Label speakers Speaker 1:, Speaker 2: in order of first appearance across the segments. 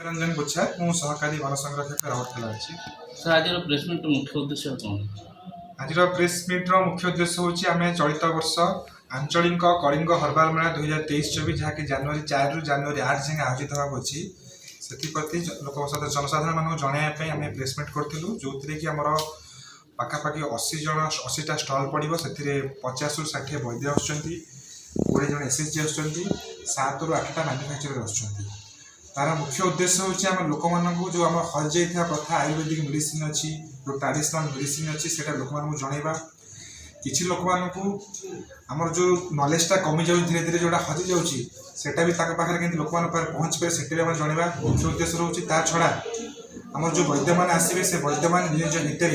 Speaker 1: रंजन बुच्छा मु सहकारी वन संरक्षक राउरकेला अच्छी।
Speaker 2: सर आज प्रेसमिट मुख्य उद्देश्य कौन?
Speaker 1: आज प्रेसमिट्र मुख्य उद्देश्य हूँ आम चलित वर्ष आंचलिक कलिंग हर्बाल मेला 2023-24 जहाँकि जनवरी 4 रु जनवरी 8 जाए आयोजित होगा से लोक जनसाधारण मानक जनवाई आम प्रेसमिट करूँ जो कि आम पाखापाखि 80टा स्टल पड़ो से 50 रु 60 वैद्य आस 20 जन एसएचजी आस 7 रु 8टा मैन्युफैक्चरर आस तार मुख्य उद्देश्य हूँ आम लोक मानक जो आम हजि जाता प्रथा आयुर्वेदिक मेडिसिन अच्छी जो ट्रेडिशनल मेडिसिन अच्छी से लोक मानक जनवा किसी लोक मानक आमर जो नॉलेजटा कमी जाऊँ धीरे धीरे जोटा हजि जाटा भी पाखे लोक मान पहुँच पाए से जनवा मुख्य उद्देश्य रोचे ता छड़ा आमर जो वैद्य मैंने आसवे से वैद्य मैंने निज भितर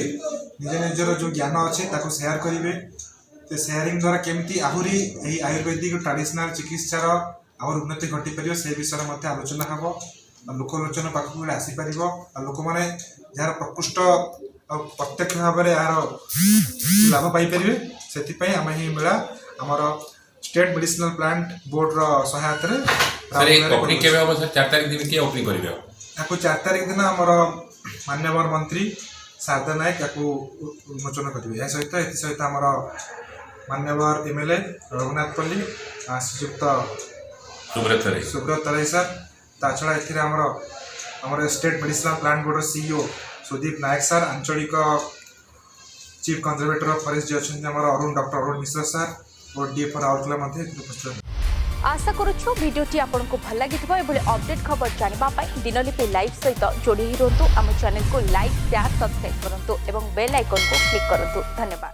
Speaker 1: निज निजर जो ज्ञान अच्छे सेयार करेंगे तो सेयारिंग द्वारा केमती आहरी आयुर्वेदिक ट्रेडिशनल चिकित्सार आम उन्नति घटी पार से विषय में आलोचना हम लोकलोचन पाखक आसीपर लोक मैंने जार प्रकृष्ट प्रत्यक्ष भाव में यार लाभ पाइपर से आम ही मेला आमर स्टेट मेडिसिनल प्लांट बोर्ड सहायता 4 तारिख दिन आमर मान्यवर मंत्री शारदा नायक या उन्मोचन करेंगे यह सहित आमर मान्यवर एमएलए रघुनाथपल्ली श्रीयुक्त सुब्रत तराई सर ताछड़ा एमर state medicinal plant board CEO Sudeep Nayak sir आंचलिक चीफ कंजर्वेटर ऑफ फॉरेस्ट जी अच्छा डॉक्टर अरुण मिश्र सर और डीएफ राउरकेला उपस्थित।
Speaker 3: आशा करुछु वीडियोटी आपको भल लगी अपडेट खबर जानापी दिनलिपि लाइव सहित जोड़ी रुहतु आम चैनल को लाइक शेयर सब्सक्राइब करूँ और बेल आइकन को क्लिक करूँ। धन्यवाद।